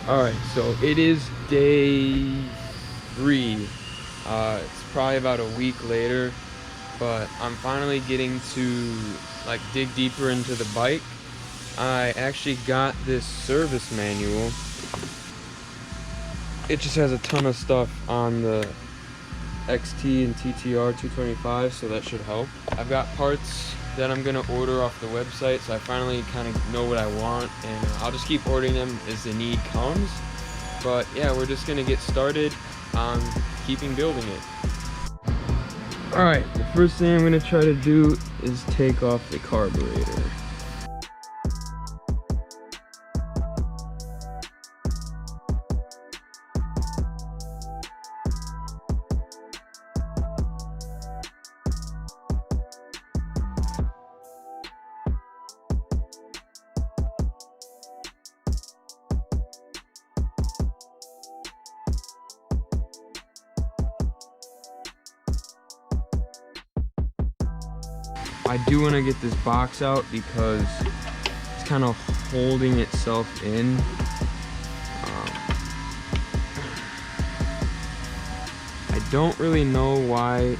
Alright, so it is day 3. It's probably about a week later, but I'm finally getting to like dig deeper into the bike. I actually got this service manual. It just has a ton of stuff on the XT and TTR 225, so that should help. I've got parts that I'm gonna order off the website, so I finally kind of know what I want, and I'll just keep ordering them as the need comes. But yeah, we're just gonna get started on keeping building it. Alright, the first thing I'm gonna try to do is take off the carburetor. I do want to get this box out because it's kind of holding itself in. I don't really know why.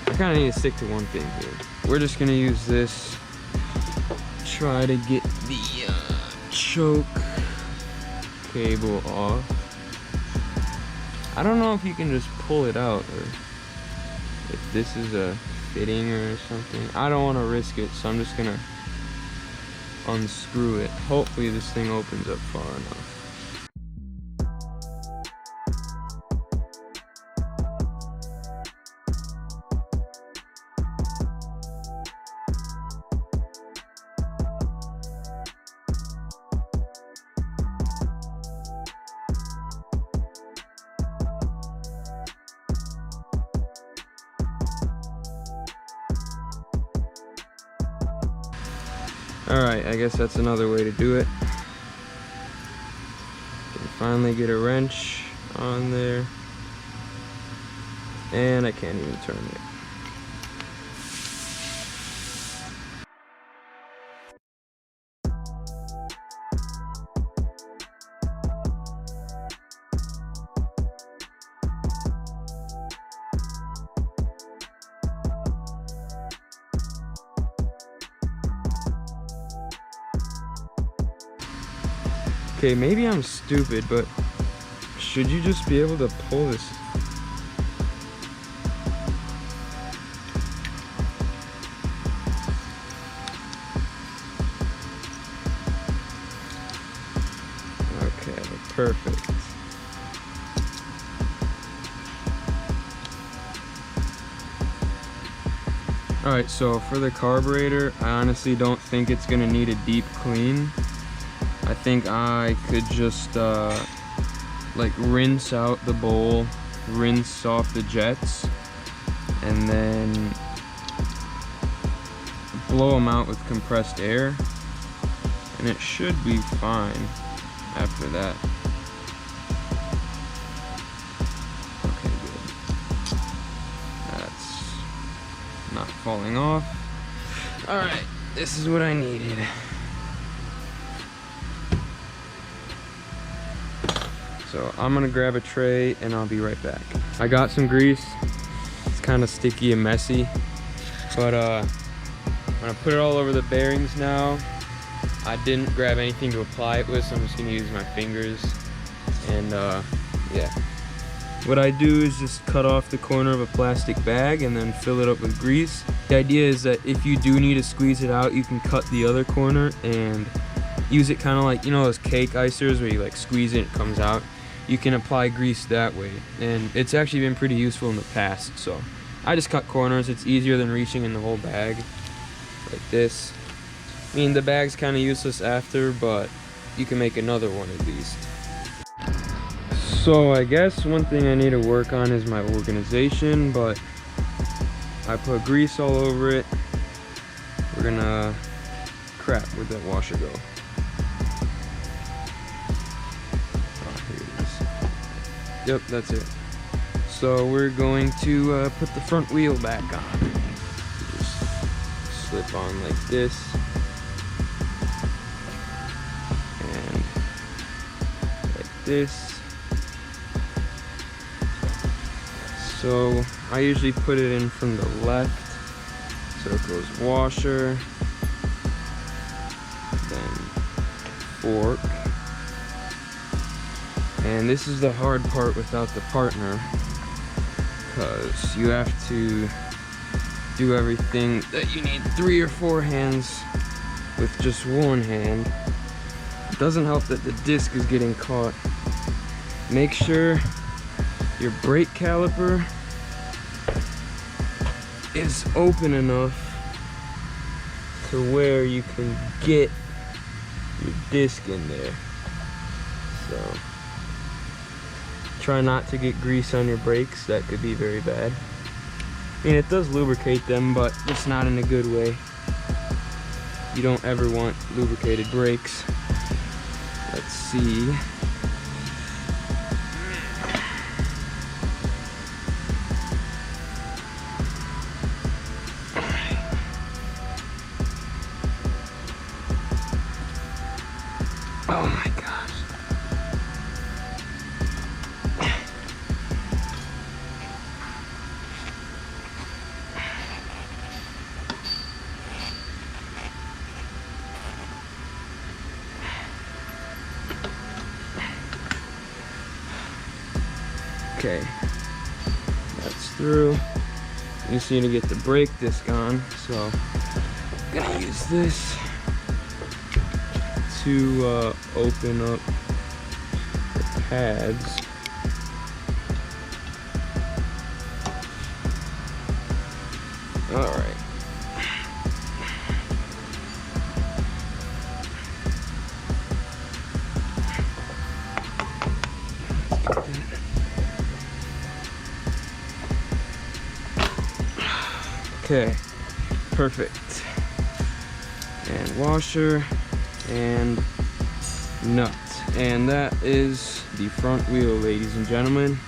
I kind of need to stick to one thing here. We're just going to use this, try to get the choke cable off. I don't know if you can just pull it out or if this is a fitting or something. I don't want to risk it, so I'm just gonna unscrew it. Hopefully this thing opens up far enough. Alright, I guess that's another way to do it. Can finally get a wrench on there. And I can't even turn it. Okay, maybe I'm stupid, but should you just be able to pull this? Okay, perfect. Alright, so for the carburetor, I honestly don't think it's gonna need a deep clean. I think I could just like rinse out the bowl, rinse off the jets, and then blow them out with compressed air, and it should be fine after that. Okay, good. That's not falling off. Alright, this is what I needed. So I'm gonna grab a tray and I'll be right back. I got some grease. It's kind of sticky and messy, but I'm gonna put it all over the bearings now. I didn't grab anything to apply it with, so I'm just gonna use my fingers. And yeah. What I do is just cut off the corner of a plastic bag and then fill it up with grease. The idea is that if you do need to squeeze it out, you can cut the other corner and use it kind of like, you know, those cake icers where you like squeeze it and it comes out. You can apply grease that way, and it's actually been pretty useful in the past. So I just cut corners. It's easier than reaching in the whole bag like this. I mean, the bag's kind of useless after, but you can make another one at least. So I guess one thing I need to work on is my organization, but I put grease all over it. We're gonna, crap, where'd that washer go? Yep, that's it. So we're going to put the front wheel back on. Just slip on like this. this. So I usually put it in from the left. So it goes washer, then fork. And this is the hard part without the partner, because you have to do everything that you need 3 or 4 hands with just one hand. It doesn't help that the disc is getting caught. Make sure your brake caliper is open enough to where you can get your disc in there. So try not to get grease on your brakes. That could be very bad. I mean, it does lubricate them, but it's not in a good way. You don't ever want lubricated brakes. Let's see. Oh my gosh. Okay, that's through. You just need to get the brake disc on, so I'm gonna use this to open up the pads. All right. Okay, perfect. And washer and nut. And that is the front wheel, ladies and gentlemen.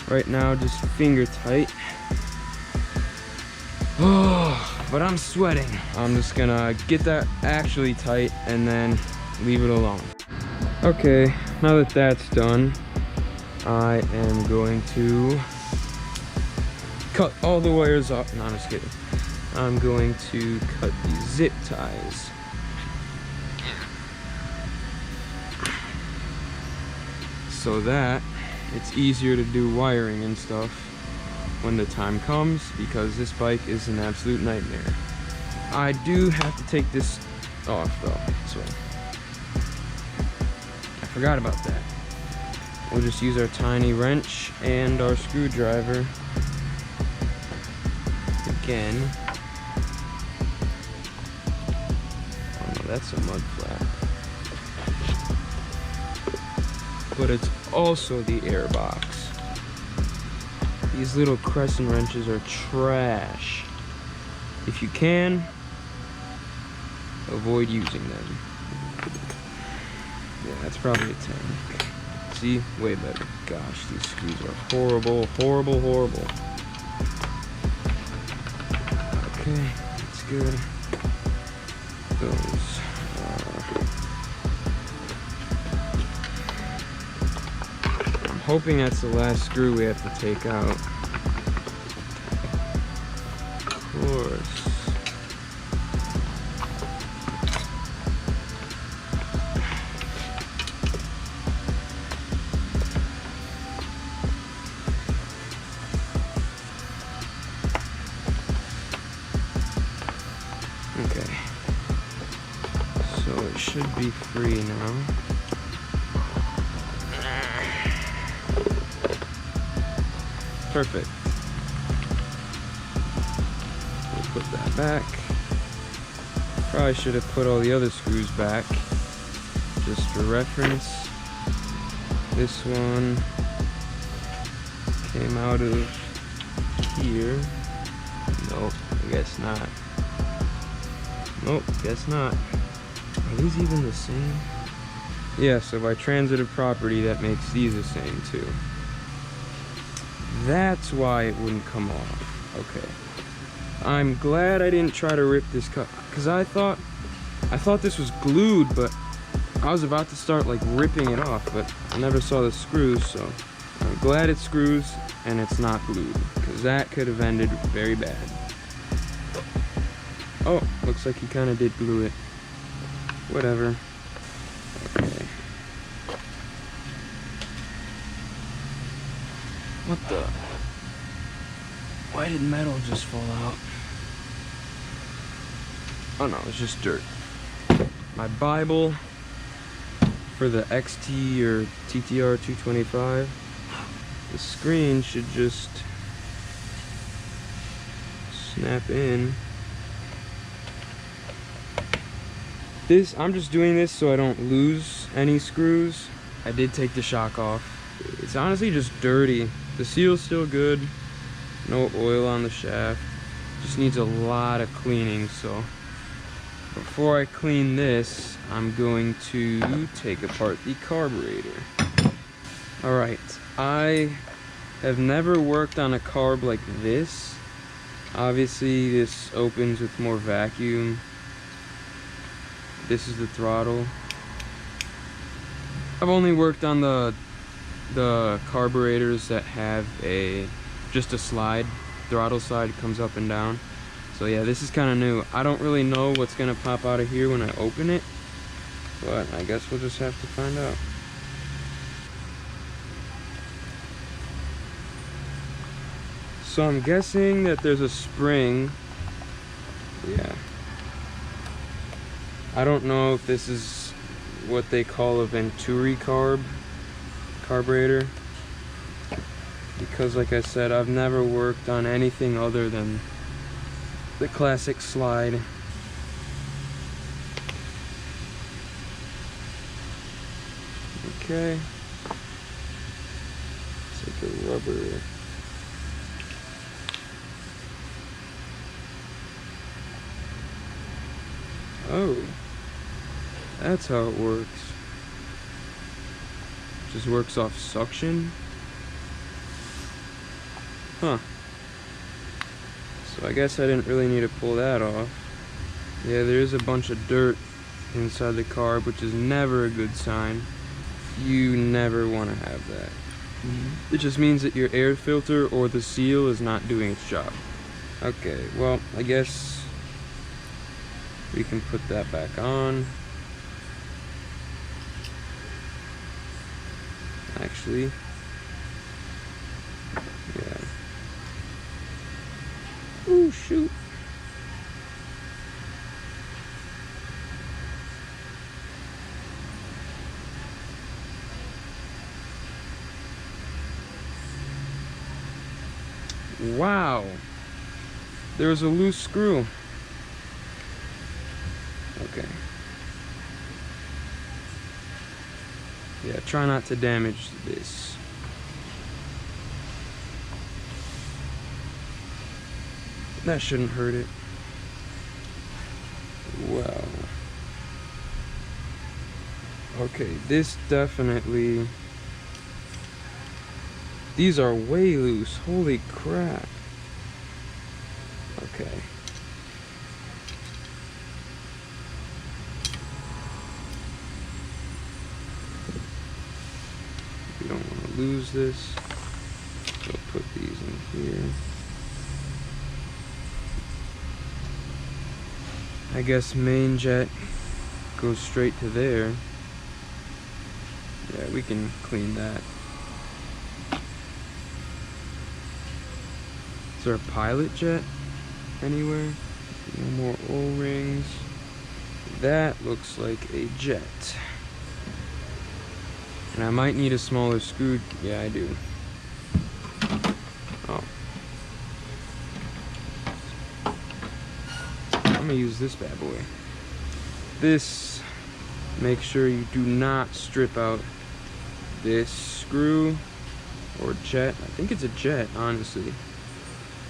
Right now, just finger tight. Oh, but I'm sweating. I'm just gonna get that actually tight and then leave it alone. Okay, now that that's done, I am going to cut all the wires off. No, I'm just kidding. I'm going to cut the zip ties. So that it's easier to do wiring and stuff when the time comes, because this bike is an absolute nightmare. I do have to take this off though, so I forgot about that. We'll just use our tiny wrench and our screwdriver again. Oh no, that's a mud flap. But it's also the air box. These little crescent wrenches are trash. If you can, avoid using them. Yeah, that's probably a 10. See? Way better. Gosh, these screws are horrible, horrible, horrible. Okay, that's good. Those I'm hoping that's the last screw we have to take out. Of course. Okay. So it should be free now. Perfect. We'll put that back. Probably should have put all the other screws back, just for reference. This one came out of here. Nope, I guess not. Nope, guess not. Are these even the same? Yeah, so by transitive property, that makes these the same too. That's why it wouldn't come off. Okay. I'm glad I didn't try to rip this cut, because I thought this was glued, but I was about to start like ripping it off, but I never saw the screws, so I'm glad it screws and it's not glued, because that could have ended very bad. Oh, looks like he kind of did glue it. Whatever. Okay. What the? Why did metal just fall out? Oh no, it's just dirt. My Bible for the XT or TTR 225. The screen should just snap in. I'm just doing this so I don't lose any screws. I did take the shock off. It's honestly just dirty. The seal's still good. No oil on the shaft. Just needs a lot of cleaning, so before I clean this, I'm going to take apart the carburetor. Alright, I have never worked on a carb like this. Obviously, this opens with more vacuum. This is the throttle. I've only worked on the carburetors that have just a slide. Throttle slide comes up and down. So yeah, this is kind of new. I don't really know what's gonna pop out of here when I open it, but I guess we'll just have to find out. So I'm guessing that there's a spring. Yeah. I don't know if this is what they call a Venturi carburetor, because like I said, I've never worked on anything other than the classic slide. Okay. It's like a rubber. Oh, that's how it works. Just works off suction. Huh. So I guess I didn't really need to pull that off. Yeah, there is a bunch of dirt inside the carb, which is never a good sign. You never want to have that. It just means that your air filter or the seal is not doing its job. Okay, well, I guess we can put that back on. Actually, yeah. Ooh, shoot. Wow. There was a loose screw. Okay. Yeah, try not to damage this. That shouldn't hurt it. Wow. Okay, this definitely... These are way loose. Holy crap. Okay. We don't want to lose this. So put these in here. I guess main jet goes straight to there. Yeah, we can clean that. Is there a pilot jet anywhere? No more O-rings. That looks like a jet. And I might need a smaller screw. Yeah, I do. Oh. I'm gonna use this bad boy. This, make sure you do not strip out this screw or jet. I think it's a jet, honestly.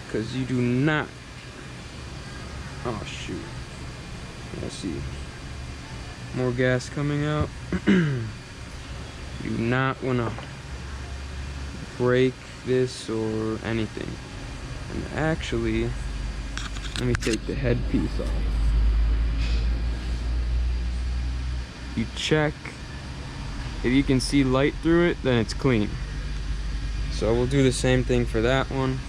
Because you do not... Oh, shoot. Let's see. More gas coming out. You do not want to break this or anything. And actually, let me take the headpiece off. you check. If you can see light through it, then it's clean. So we'll do the same thing for that one.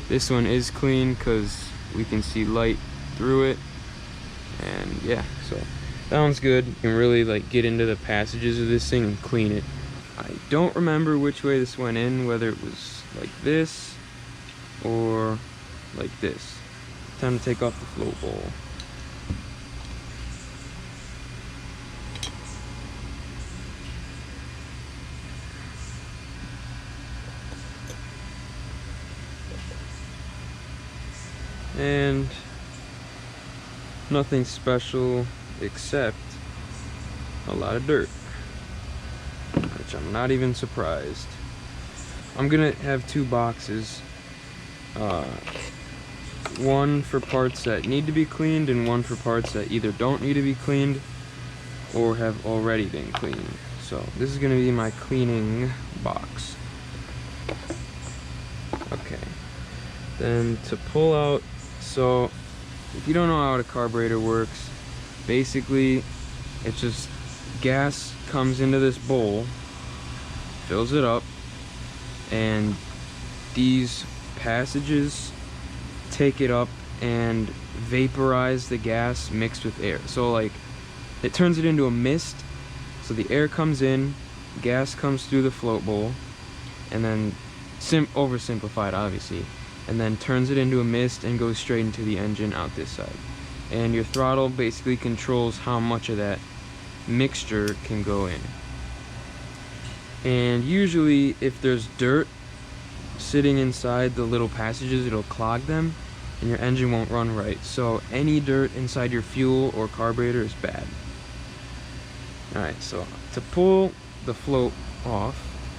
This one is clean because we can see light through it. And yeah, so that one's good. You can really like get into the passages of this thing and clean it. I don't remember which way this went in, whether it was like this or like this. Time to take off the float bowl. And nothing special except a lot of dirt, which I'm not even surprised. I'm gonna have two boxes, one for parts that need to be cleaned and one for parts that either don't need to be cleaned or have already been cleaned. So this is gonna be my cleaning box. Okay, then to pull out, so if you don't know how a carburetor works, basically it's just gas comes into this bowl, fills it up, and these passages take it up and vaporize the gas mixed with air. So like it turns it into a mist. So the air comes in, gas comes through the float bowl, and then oversimplified obviously, and then turns it into a mist and goes straight into the engine out this side. And your throttle basically controls how much of that mixture can go in. And usually if there's dirt sitting inside the little passages, it'll clog them and your engine won't run right. So any dirt inside your fuel or carburetor is bad. Alright, so to pull the float off,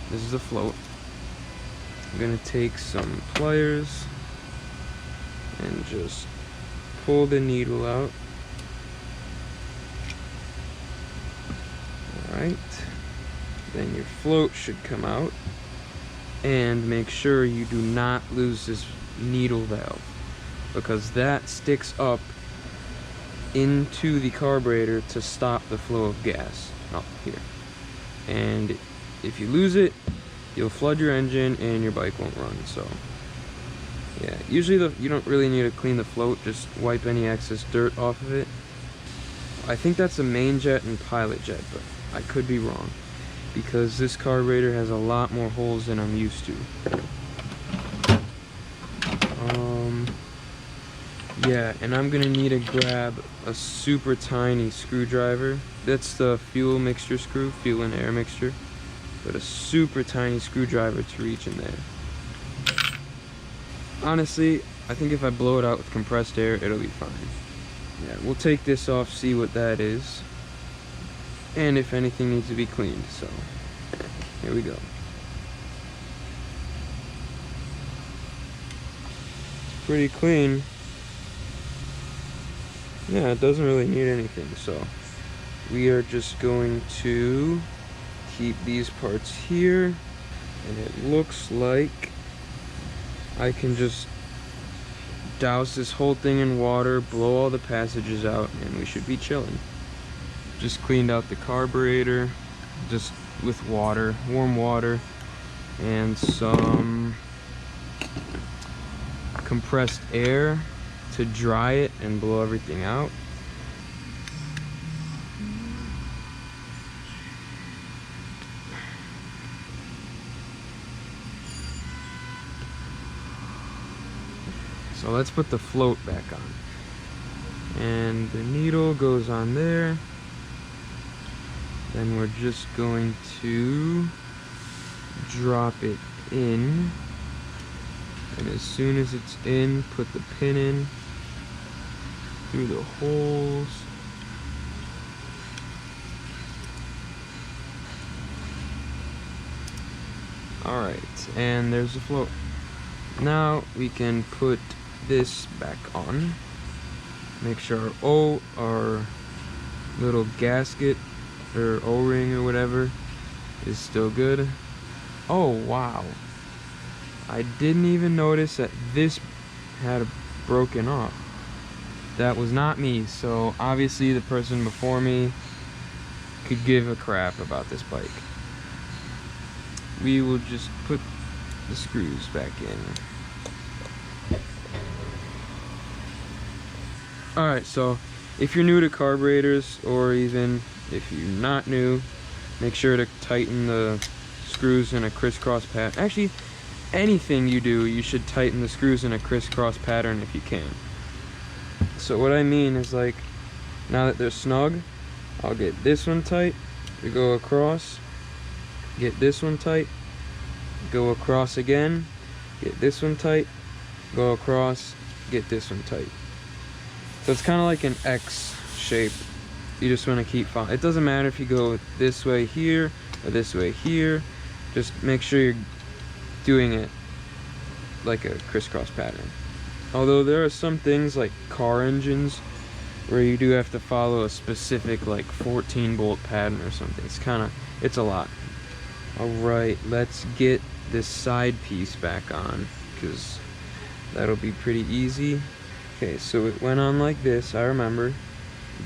this is the float, I'm gonna take some pliers and just pull the needle out. Alright, then your float should come out, and make sure you do not lose this needle valve, because that sticks up into the carburetor to stop the flow of gas up here. And if you lose it, you'll flood your engine and your bike won't run. So yeah, usually you don't really need to clean the float, just wipe any excess dirt off of it. I think that's a main jet and pilot jet, but I could be wrong, because this carburetor has a lot more holes than I'm used to. Yeah, and I'm gonna need to grab a super tiny screwdriver. That's the fuel mixture screw, fuel and air mixture. But a super tiny screwdriver to reach in there. Honestly, I think if I blow it out with compressed air, it'll be fine. Yeah, we'll take this off, see what that is, and if anything needs to be cleaned. So here we go. It's pretty clean. Yeah, it doesn't really need anything. So we are just going to keep these parts here, and it looks like I can just douse this whole thing in water, blow all the passages out, and we should be chilling. Just cleaned out the carburetor just with water, warm water, and some compressed air to dry it and blow everything out. So let's put the float back on. And the needle goes on there. Then we're just going to drop it in. And as soon as it's in, put the pin in through the holes. Alright, and there's the float. Now we can put this back on. Make sure our little gasket or O-ring or whatever is still good. Oh wow, I didn't even notice that this had broken off. That was not me, so obviously the person before me could give a crap about this bike. We will just put the screws back in. Alright, so if you're new to carburetors, or even if you're not new, make sure to tighten the screws in a crisscross pattern. Actually, anything you do, you should tighten the screws in a crisscross pattern if you can. So what I mean is, like, now that they're snug, I'll get this one tight, we go across, get this one tight, go across again, get this one tight, go across, get this one tight. So it's kind of like an X shape. You just want to keep following. It doesn't matter if you go this way here or this way here. Just make sure you're doing it like a crisscross pattern. Although there are some things like car engines where you do have to follow a specific like 14 bolt pattern or something. It's a lot. Alright, let's get this side piece back on, because that'll be pretty easy. Okay, so it went on like this, I remember.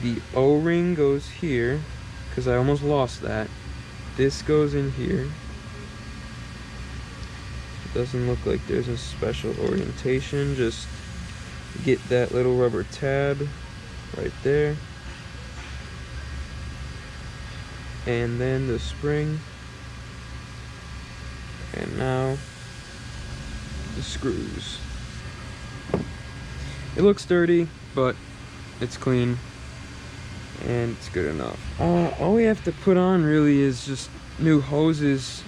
The O-ring goes here, because I almost lost that. This goes in here. It doesn't look like there's a special orientation, just get that little rubber tab right there. And then the spring. And now the screws. It looks dirty, but it's clean and it's good enough. All we have to put on really is just new hoses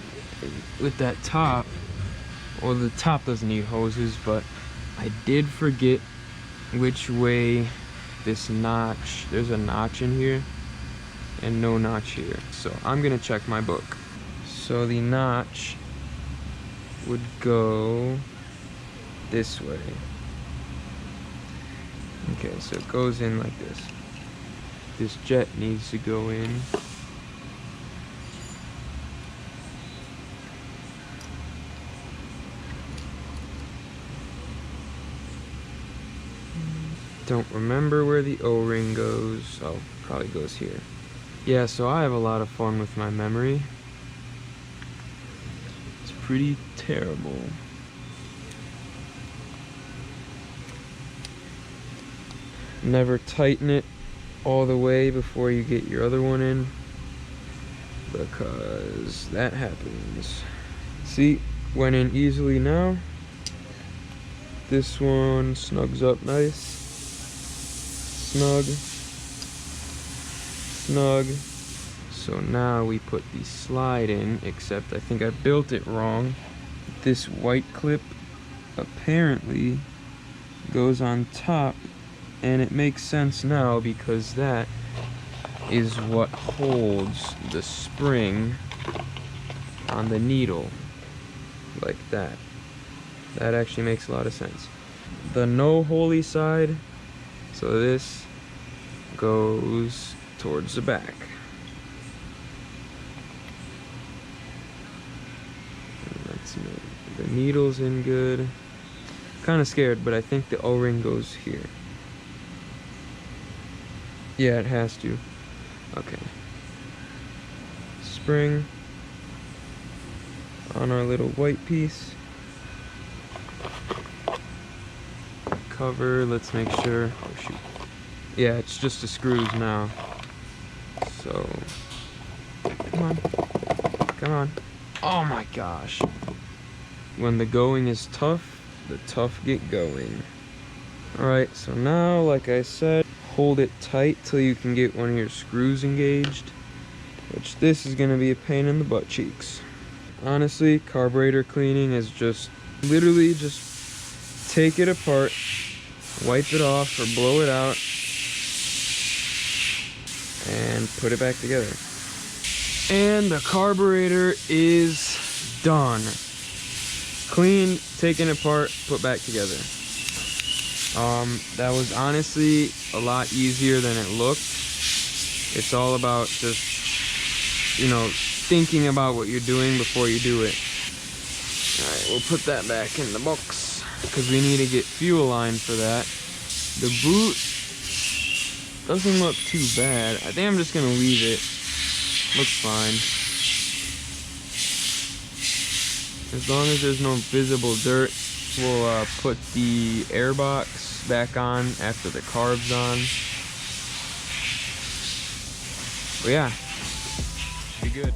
with that top. Well, the top doesn't need hoses, but I did forget which way this notch. There's a notch in here and no notch here, so I'm gonna check my book. So the notch would go this way. Okay, so it goes in like this. This jet needs to go in. Don't remember where the O-ring goes. Oh, probably goes here. Yeah, so I have a lot of fun with my memory. It's pretty terrible. Never tighten it all the way before you get your other one in, because that happens. See, went in easily now. This one snugs up nice. Snug. Snug. So now we put the slide in, except I think I built it wrong. This white clip apparently goes on top, and it makes sense now because that is what holds the spring on the needle, like that. That actually makes a lot of sense. The no holy side, so this goes towards the back. And that's the needle's in good. Kind of scared, but I think the O-ring goes here. Yeah, it has to. Okay. Spring on our little white piece. Cover, let's make sure. Oh shoot. Yeah, it's just the screws now. So, come on. Come on. Oh my gosh. When the going is tough, the tough get going. Alright, so now, like I said, hold it tight till you can get one of your screws engaged, which this is going to be a pain in the butt cheeks. Honestly, carburetor cleaning is just literally just take it apart, wipe it off or blow it out, and put it back together. And the carburetor is done. Cleaned, taken apart, put back together. That was honestly a lot easier than it looked. It's all about just, you know, thinking about what you're doing before you do it. Alright, we'll put that back in the box because we need to get fuel line for that. The boot doesn't look too bad. I think I'm just gonna leave it Looks fine. As long as there's no visible dirt, we'll put the air box back on after the carbs on. But yeah, should be good.